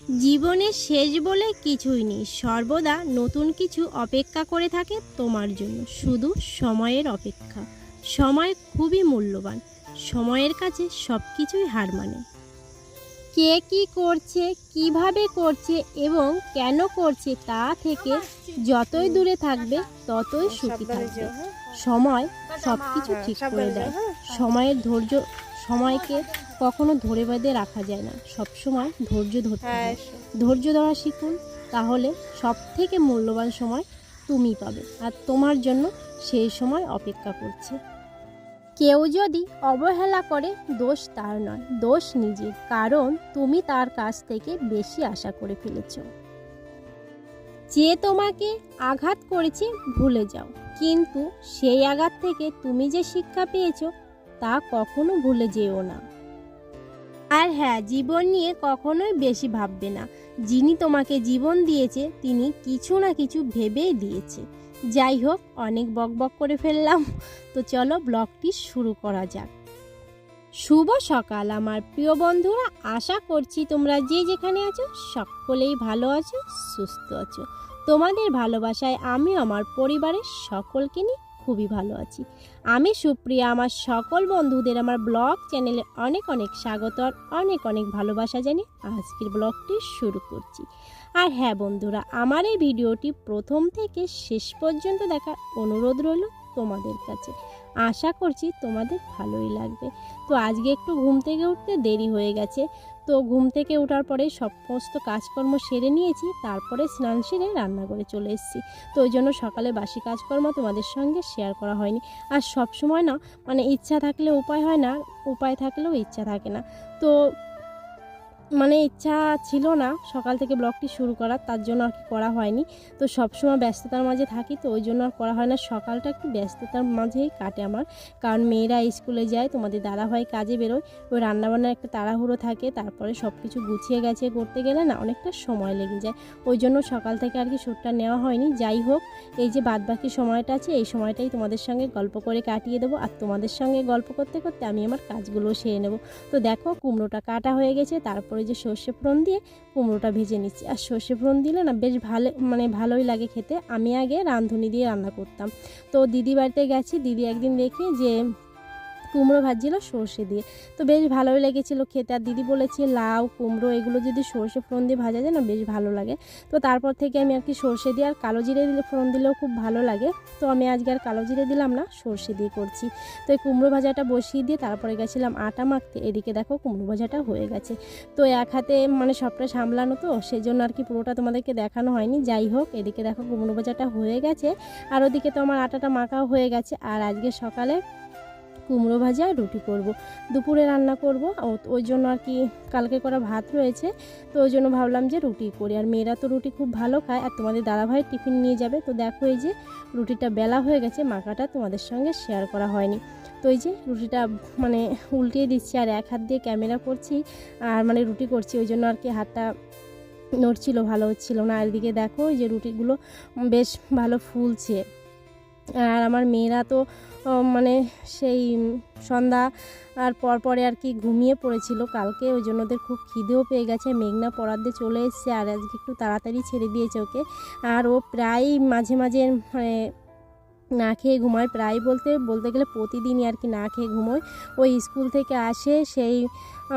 জীবনের শেষ বলে কিছুই নেই, সর্বদা নতুন কিছু অপেক্ষা করে থাকে তোমার জন্য, শুধু সময়ের অপেক্ষা। সময় খুবই মূল্যবান, সময়ের কাছে সব কিছুই হার মানে। কে কী করছে, কিভাবে করছে এবং কেন করছে তা থেকে যতই দূরে থাকবে ততই সুখী থাকবে। সময় সব কিছু ঠিক করে দেয়। সময়কে কখনো ধরে বেঁধে রাখা যায় না, সব সময় ধৈর্য ধরতে হয়। ধৈর্য ধরা শিখুন, তাহলে সব থেকে মূল্যবান সময় তুমি পাবে, আর তোমার জন্য সেই সময় অপেক্ষা করছে। কেউ যদি অবহেলা করে, দোষ তার নয়, দোষ নিজের, কারণ তুমি তার কাছ থেকে বেশি আশা করে ফেলেছ। যে তোমাকে আঘাত করেছে ভুলে যাও, কিন্তু সেই আঘাত থেকে তুমি যে শিক্ষা পেয়েছো তা কখনো ভুলে যেও না। আর হ্যাঁ, জীবন নিয়ে কখনোই বেশি ভাববে না। যিনি তোমাকে জীবন দিয়েছে তিনি কিছু না কিছু ভেবেই দিয়েছে। যাই হোক, অনেক বকবক করে ফেললাম, তো চলো ব্লগটি শুরু করা যাক। শুভ সকাল আমার প্রিয় বন্ধুরা, আশা করছি তোমরা যে যেখানে আছো সকলেই ভালো আছো, সুস্থ আছো। তোমাদের ভালোবাসায় আমি আমার পরিবারের সকলকে নিয়ে খুবই ভালো আছি। আমি সুপ্রিয়া, আমার সকল বন্ধুদের আমার ব্লগ চ্যানেলে অনেক অনেক স্বাগত আর অনেক অনেক ভালোবাসা জানিয়ে আজকের ব্লগটি শুরু করছি। আর হ্যাঁ বন্ধুরা, আমার এই ভিডিওটি প্রথম থেকে শেষ পর্যন্ত দেখার অনুরোধ রইল তোমাদের কাছে। আশা করছি তোমাদের ভালোই লাগবে। তো আজকে একটু ঘুম থেকে উঠতে দেরি হয়ে গেছে, তো ঘুম থেকে ওঠার পরে সমস্ত কাজকর্ম সেরে নিয়েছি, তারপরে স্নান সেরে রান্নাঘরে চলে এসেছি। তো ওই জন্য সকালে বাসি কাজকর্ম তোমাদের সঙ্গে শেয়ার করা হয়নি। আর সব সময় না, মানে ইচ্ছা থাকলে উপায় হয় না, উপায় থাকলেও ইচ্ছা থাকে না। তো মানে ইচ্ছা ছিল না সকাল থেকে ব্লগটি শুরু করার, তার জন্য আর কি করা হয়নি। তো সবসময় ব্যস্ততার মাঝে থাকি, তো ওই জন্য আর করা হয় না। সকালটা একটু ব্যস্ততার মাঝেই কাটে আমার, কারণ মেয়েরা স্কুলে যায়, তোমাদের দাদাভাই কাজে বেরোয়, ওই রান্নাবান্নার একটা তাড়াহুড়ো থাকে, তারপরে সব কিছু গুছিয়ে গেছে করতে গেলে না অনেকটা সময় লেগে যায়। ওই জন্য সকাল থেকে আর কি শ্যুটটা নেওয়া হয়নি। যাই হোক, এই যে বাদবাকি সময়টা আছে এই সময়টাই তোমাদের সঙ্গে গল্প করে কাটিয়ে দেবো, আর তোমাদের সঙ্গে গল্প করতে করতে আমি আমার কাজগুলো সেরে নেব। তো দেখো, কুমড়োটা কাটা হয়ে গেছে, তারপরে যে সর্ষে ফোড়ন দিয়ে কুমড়োটা ভেজে নিচ্ছি। আর সর্ষে ফোড়ন দিলে না বেশ ভালোই লাগে খেতে। আমি আগে রাঁধুনি দিয়ে রান্না করতাম। তো দিদি বাড়িতে গেছি, দিদি একদিন দেখি যে কুমড়ো ভাজছিল সর্ষে দিয়ে, তো বেশ ভালোই লেগেছিলো খেতে। আর দিদি বলেছে লাউ কুমড়ো এগুলো যদি সর্ষে ফোড়ন দিয়ে ভাজা যায় না বেশ ভালো লাগে। তো তারপর থেকে আমি আর কি সর্ষে দিয়ে আর কালো জিরে দিলে ফোড়ন দিলেও খুব ভালো লাগে। তো আমি আজকে আর কালো জিরে দিলাম না, সর্ষে দিয়ে করছি। তো এই কুমড়ো ভাজাটা বসিয়ে দিয়ে তারপরে গেছিলাম আটা মাখতে। এদিকে দেখো কুমড়ো ভাজাটা হয়ে গেছে। তো এক হাতে মানে সবটা সামলানো, তো সেই জন্য আর কি পুরোটা তোমাদেরকে দেখানো হয়নি। যাই হোক, এদিকে দেখো কুমড়ো ভাজাটা হয়ে গেছে, আর ওদিকে তো আমার আটাটা মাখাও হয়ে গেছে। আর আজকে সকালে কুমড়ো ভাজা আর রুটি করব, দুপুরে রান্না করব। ওই জন্য আর কি কালকে করা ভাত রয়েছে, তো ওই জন্য ভাবলাম যে রুটি করি। আর মেয়েরা তো রুটি খুব ভালো খায়, আর তোমাদের দাদাভাই টিফিন নিয়ে যাবে। তো দেখো, এই যে রুটিটা বেলা হয়ে গেছে, মাখাটা তোমাদের সঙ্গে শেয়ার করা হয়নি। তো এই যে রুটিটা মানে উল্টিয়ে দিচ্ছি, আর এক হাত দিয়ে ক্যামেরা করছি আর মানে রুটি করছি, ওই জন্য আর কি হাতটা নড়ছিল, ভালো হচ্ছিল না। আর এদিকে দেখো এই যে রুটিগুলো বেশ ভালো ফুলছে। আর আমার মেয়েরা তো মানে সেই সন্ধ্যা আর পরে আর কি ঘুমিয়ে পড়েছিল কালকে, ওই জন্য ওদের খুব খিদেও পেয়ে গেছে। মেঘনা পড়ার দিয়ে চলে এসছে, আর আজকে একটু তাড়াতাড়ি ছেড়ে দিয়েছে ওকে। আর ও প্রায় মাঝে মাঝে মানে না খেয়ে ঘুমায়, প্রায় বলতে গেলে প্রতিদিনই আর কি না খেয়ে ঘুমোয়। ওই স্কুল থেকে আসে, সেই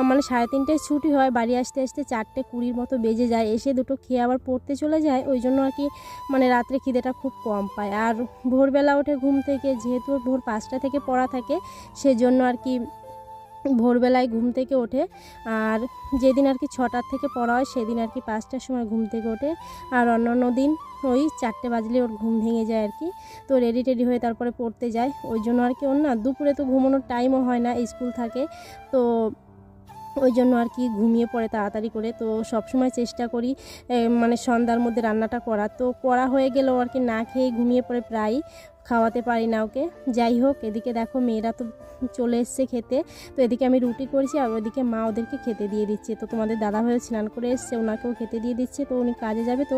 মানে 3:30টায় ছুটি হয়, বাড়ি আসতে আসতে 4:20 মতো বেজে যায়। এসে দুটো খেয়ে আবার পড়তে চলে যায়, ওই জন্য আর কি মানে রাত্রে খিদেটা খুব কম পায়। আর ভোরবেলা ওঠে ঘুম থেকে, যেহেতু ভোর 5টা থেকে পড়া থাকে, সেজন্য আর কি ভোরবেলায় ঘুম থেকে ওঠে। আর যেদিন আর কি 6টার থেকে পড়া হয় সেদিন আর কি 5টার সময় ঘুম থেকে ওঠে। আর অন্যান্য দিন ওই 4টে বাজলে ওর ঘুম ভেঙে যায় আর কি। তো রেডি হয়ে তারপরে পড়তে যায়, ওই জন্য আর কি ওর না দুপুরে তো ঘুমানোর টাইমও হয় না, স্কুল থাকে। তো ওই জন্য আর কি ঘুমিয়ে পড়ে তাড়াতাড়ি করে। তো সবসময় চেষ্টা করি মানে সন্ধ্যার মধ্যে রান্নাটা করা, তো করা হয়ে গেলেও আর কি না খেয়ে ঘুমিয়ে পড়ে, প্রায় খাওয়াতে পারি না ওকে। যাই হোক, এদিকে দেখো মেয়েরা তো চলে এসছে খেতে। তো এদিকে আমি রুটি করছি, আর ওইদিকে মা ওদেরকে খেতে দিয়ে দিচ্ছে। তো তোমাদের দাদাভাই স্নান করে এসছে, ওনাকেও খেতে দিয়ে দিচ্ছে, তো উনি কাজে যাবে। তো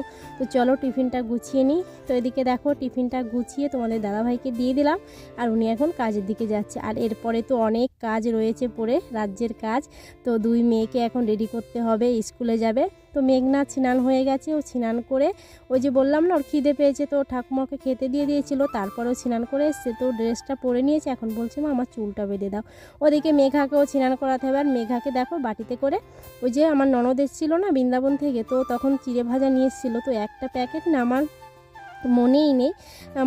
চলো টিফিনটা গুছিয়ে নিই। তো এদিকে দেখো টিফিনটা গুছিয়ে তোমাদের দাদাভাইকে দিয়ে দিলাম, আর উনি এখন কাজের দিকে যাচ্ছে। আর এরপরে তো অনেক কাজ রয়েছে পড়ে, রাজ্যের কাজ। তো 2 মেয়েকে এখন রেডি করতে হবে, স্কুলে যাবে। তো মেঘনা স্নান হয়ে গেছে, ও স্নান করে ওই যে বললাম না ওর খিদে পেয়েছে, তো ঠাকুমাকে খেতে দিয়ে দিয়েছিল, তারপরেও স্নান করে এসছে, তো ড্রেসটা পরে নিয়েছে। এখন বলছে মা আমার চুলটা বেঁধে দাও। ওদিকে মেঘাকেও স্নান করাতে হবে। আর মেঘাকে দেখো বাটিতে করে ওই যে আমার ননদ এসেছিলো না বৃন্দাবন থেকে, তো তখন চিড়ে ভাজা নিয়ে এসেছিলো, তো একটা প্যাকেট না আমার মনেই নেই,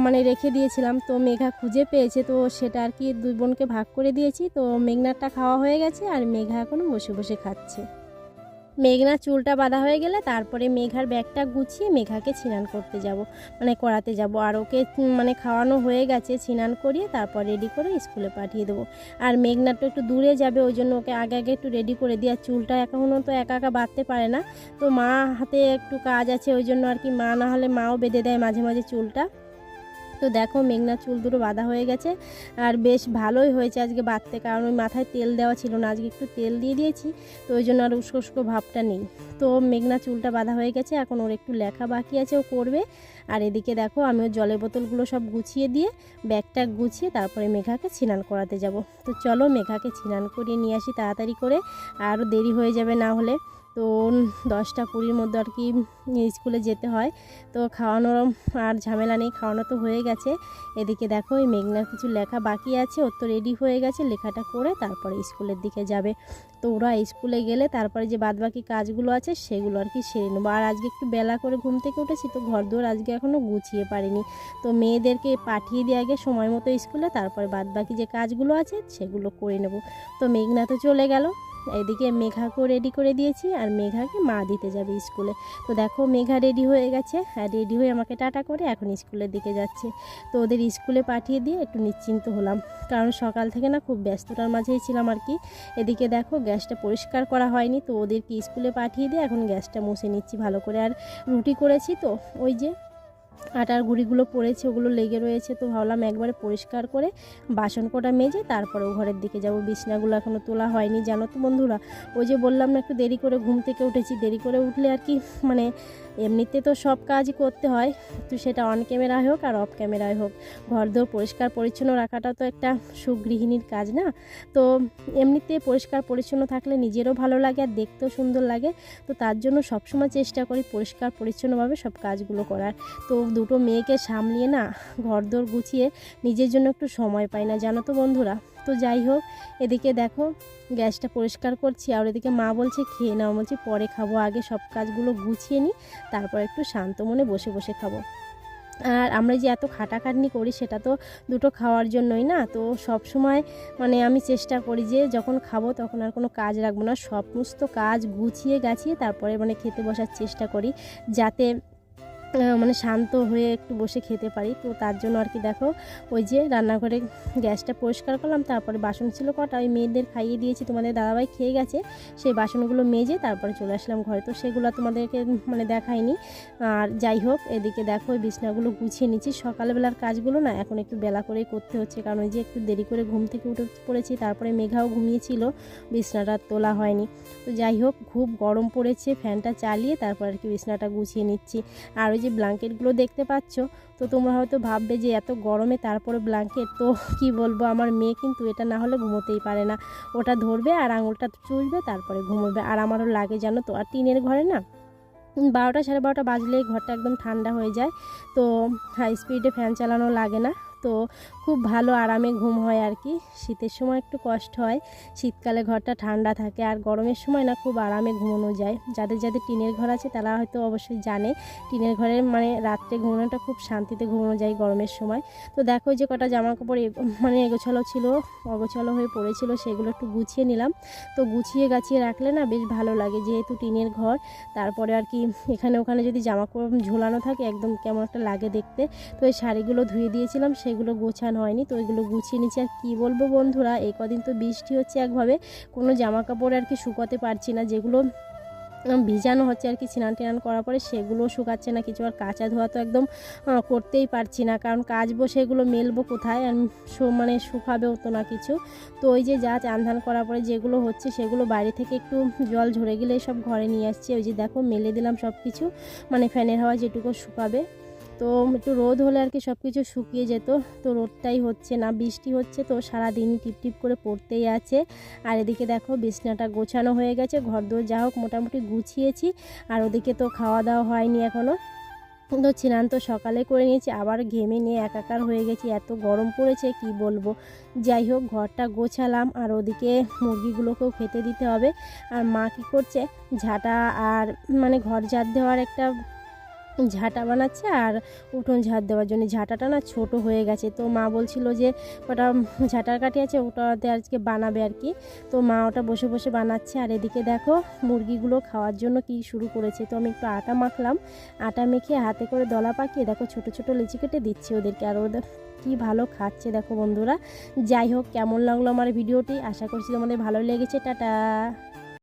মানে রেখে দিয়েছিলাম। তো মেঘা খুঁজে পেয়েছে, তো সেটা আর কি 2 বোনকে ভাগ করে দিয়েছি। তো মেঘনারটা খাওয়া হয়ে গেছে আর মেঘা এখন বসে বসে খাচ্ছে। মেঘনা চুলটা বাঁধা হয়ে গেলে তারপরে মেঘার ব্যাগটা গুছিয়ে মেঘাকে স্নান করতে যাব, মানে করাতে যাব। আর ওকে মানে খাওয়ানো হয়ে গেছে, স্নান করিয়ে তারপর রেডি করে স্কুলে পাঠিয়ে দেবো। আর মেঘনা তো একটু দূরে যাবে, ওই জন্য ওকে আগে আগে একটু রেডি করে দিই। আর চুলটা এখনও তো একা একা বাঁধতে পারে না, তো মা হাতে একটু কাজ আছে, ওই জন্য আর কি মা না হলে মাও বেঁধে দেয় মাঝে মাঝে চুলটা। তো দেখো মেঘনার চুল দুটো বাঁধা হয়ে গেছে, আর বেশ ভালোই হয়েছে আজকে বাঁধতে, কারণ ওই মাথায় তেল দেওয়া ছিল না, আজকে একটু তেল দিয়ে দিয়েছি, তো ওই জন্য আর উস্কো উস্কো ভাবটা নেই। তো মেঘনা চুলটা বাঁধা হয়ে গেছে, এখন ওর একটু লেখা বাকি আছে, ও করবে। আর এদিকে দেখো আমি ওর জলের বোতলগুলো সব গুছিয়ে দিয়ে ব্যাগটা গুছিয়ে তারপরে মেঘাকে স্নান করাতে যাব। তো চলো মেঘাকে স্নান করিয়ে নিয়ে আসি তাড়াতাড়ি করে, আরও দেরি হয়ে যাবে না হলে। তো 10টা 20-র মধ্যে আর কি স্কুলে যেতে হয়। তো খাওয়ানোর আর ঝামেলা নেই, খাওয়ানো তো হয়ে গেছে। এদিকে দেখো এই মেঘনার কিছু লেখা বাকি আছে, ওর তো রেডি হয়ে গেছে, লেখাটা করে তারপরে স্কুলের দিকে যাবে। তো ওরা স্কুলে গেলে তারপরে যে বাদবাকি কাজগুলো আছে সেগুলো আর কি সেরে নেবো। আর আজকে একটু বেলা করে ঘুম থেকে উঠেছি, তো ঘরদোর আজকে এখনও গুছিয়ে পারিনি। তো মেয়েদেরকে পাঠিয়ে দিয়ে আগে সময় মতো স্কুলে, তারপরে বাদবাকি যে কাজগুলো আছে সেগুলো করে নেব। তো মেঘনা তো চলে গেল, এদিকে মেঘাকেও রেডি করে দিয়েছি, আর মেঘাকে মা দিতে যাবে স্কুলে। তো দেখো মেঘা রেডি হয়ে গেছে, আর রেডি হয়ে আমাকে টাটা করে এখন স্কুলের দিকে যাচ্ছে। তো ওদের স্কুলে পাঠিয়ে দিয়ে একটু নিশ্চিন্ত হলাম, কারণ সকাল থেকে না খুব ব্যস্ততার মাঝেই ছিলাম আর কি। এদিকে দেখো গ্যাসটা পরিষ্কার করা হয়নি, তো ওদেরকে স্কুলে পাঠিয়ে দিয়ে এখন গ্যাসটা মুছে নিচ্ছি ভালো করে। আর রুটি করেছি, তো ওই যে আটার গুঁড়িগুলো পড়েছে, ওগুলো লেগে রয়েছে, তো ভাবলাম একবারে পরিষ্কার করে বাসন কোটা মেজে তারপরেও ঘরের দিকে যাব। বিছনাগুলো এখনও তোলা হয়নি জানো তো বন্ধুরা, ওই যে বললাম না একটু দেরি করে ঘুম থেকে উঠেছি, দেরি করে উঠলে আর কি মানে এমনিতে তো সব কাজই করতে হয়, তো সেটা অন ক্যামেরায় হোক আর অফ ক্যামেরায় হোক, ঘরদোর পরিষ্কার পরিচ্ছন্ন রাখাটা তো একটা সুগৃহিণীর কাজ না। তো এমনিতে পরিষ্কার পরিচ্ছন্ন থাকলে নিজেরও ভালো লাগে আর দেখতেও সুন্দর লাগে। তো তার জন্য সবসময় চেষ্টা করি পরিষ্কার পরিচ্ছন্নভাবে সব কাজগুলো করার। তো 2টো মেয়েকে সামলিয়ে না ঘরদোর গুছিয়ে নিজের জন্য একটু সময় পাই না জানো তো বন্ধুরা। তো যাই হোক, এদিকে দেখো গ্যাসটা পরিষ্কার করছি, আর এদিকে মা বলছে খেয়ে নাও, বলছি পরে খাবো, আগে সব কাজগুলো গুছিয়ে নিই, তারপর একটু শান্ত মনে বসে বসে খাবো। আর আমরা যে এত খাটাখাটনি করি সেটা তো 2টো খাওয়ার জন্যই না। তো সব সময় মানে আমি চেষ্টা করি যে যখন খাবো তখন আর কোনো কাজ রাখবো না, সমস্ত কাজ গুছিয়ে গাছিয়ে তারপরে মানে খেতে বসার চেষ্টা করি, যাতে মানে শান্ত হয়ে একটু বসে খেতে পারি। তো তার জন্য আর কি দেখো ওই যে রান্নাঘরে গ্যাসটা পরিষ্কার করলাম, তারপরে বাসন ছিল কটা, ওই মেয়েদের খাইয়ে দিয়েছি, তোমাদের দাদাভাই খেয়ে গেছে, সেই বাসনগুলো মেজে তারপরে চলে আসলাম ঘরে। তো সেগুলো তোমাদেরকে মানে দেখাইনি। আর যাই হোক, এদিকে দেখো ওই বিছনাগুলো গুছিয়ে নিচ্ছি। সকালবেলার কাজগুলো না এখন একটু বেলা করেই করতে হচ্ছে, কারণ ওই যে একটু দেরি করে ঘুম থেকে উঠে পড়েছি, তারপরে মেঘাও ঘুমিয়েছিল, বিছনাটা তোলা হয়নি। তো যাই হোক, খুব গরম পড়েছে, ফ্যানটা চালিয়ে তারপর আর কি বিছনাটা গুছিয়ে নিচ্ছি। আর ওই যে ব্ল্যাঙ্কেটগুলো দেখতে পাচ্ছ, তো তোমরা হয়তো ভাববে যে এত গরমে তারপরে ব্ল্যাঙ্কেট, তো কি বলবো, আমার মেয়ে কিন্তু এটা না হলে ঘুমোতেই পারে না, ওটা ধরবে আর আঙুলটা চুষবে তারপরে ঘুমোবে। আর আমারও লাগে জানো তো, আর টিনের ঘরে না 12টা 12:30 বাজলেই ঘরটা একদম ঠান্ডা হয়ে যায়, তো হাই স্পিডে ফ্যান চালানো লাগে না, তো খুব ভালো আরামে ঘুম হয় আর কি। শীতের সময় একটু কষ্ট হয়, শীতকালে ঘরটা ঠান্ডা থাকে, আর গরমের সময় না খুব আরামে ঘুমানো যায়। যাদের যাদের টিনের ঘর আছে তারা হয়তো অবশ্যই জানে, টিনের ঘরে মানে রাত্রে ঘুমানোটা খুব শান্তিতে ঘুমানো যায় গরমের সময়। তো দেখো যে কটা জামা কাপড় মানে এগোছালো ছিল, অগোছালো হয়ে পড়েছিল, সেগুলো একটু গুছিয়ে নিলাম। তো গুছিয়ে গাছিয়ে রাখলে না বেশ ভালো লাগে, যেহেতু টিনের ঘর, তারপরে আর কি এখানে ওখানে যদি জামা কাপড় ঝোলানো থাকে একদম কেমন একটা লাগে দেখতে। তো এই শাড়িগুলো ধুয়ে দিয়েছিলাম, সেগুলো গোছানো হয়নি, তো ওইগুলো গুছিয়ে নিচ্ছি। আর কী বলবো বন্ধুরা, এই কদিন তো বৃষ্টি হচ্ছে একভাবে, কোনো জামা কাপড় আর কি শুকাতে পারছি না, যেগুলো ভিজানো হচ্ছে আর কি স্নান টান করার পরে, সেগুলো শুকাচ্ছে না কিছু। আর কাঁচা ধোয়া তো একদম করতেই পারছি না, কারণ কাচবো সেগুলো মেলবো কোথায়, আর মানে শুকাবেও তো না কিছু। তো ওই যে যা চান ধান করার পরে যেগুলো হচ্ছে সেগুলো বাইরে থেকে একটু জল ঝরে গেলে সব ঘরে নিয়ে আসছি। ওই যে দেখো মেলে দিলাম সব কিছু, মানে ফ্যানের হাওয়া যেটুকু শুকাবে। তো একটু রোদ হলে আর কি সব কিছু শুকিয়ে যেত, তো রোদটাই হচ্ছে না, বৃষ্টি হচ্ছে তো সারাদিনই টিপ টিপ করে পড়তেই আছে। আর এদিকে দেখো বিছনাটা গোছানো হয়ে গেছে, ঘরদোর যা হোক মোটামুটি গুছিয়েছি। আর ওদিকে তো খাওয়া দাওয়া হয়নি এখনও, তো স্নান তো সকালে করে নিয়েছি, আবার ঘেমে নিয়ে একাকার হয়ে গেছি, এত গরম পড়েছে কি বলবো। যাই হোক ঘরটা গোছালাম, আর ওদিকে মুরগিগুলোকেও খেতে দিতে হবে। আর মা কী করছে, ঝাঁটা আর মানে ঘর ঝাড় দেওয়ার একটা ঝাঁটা বানাচ্ছে, আর উঠোন ঝাড় দেওয়ার জন্য ঝাঁটাটা না ছোট হয়ে গেছে, তো মা বলছিল যে ওটা ঝাঁটার কাঠি আছে ওটাতে আজকে বানাবে আর কি। তো মা ওটা বসে বসে বানাচ্ছে। আর এদিকে দেখো মুরগিগুলো খাওয়ার জন্য কি শুরু করেছে, তো আমি একটু আটা মাখলাম, আটা মেখে হাতে করে দলা পাকিয়ে দেখো ছোট ছোট লিচি কেটে দিচ্ছি ওদেরকে, আর ওদের কি ভালো খাচ্ছে দেখো বন্ধুরা। যাই হোক কেমন লাগলো আমার ভিডিওটি, আশা করছি তোমাদের ভালো লেগেছে। টাটা।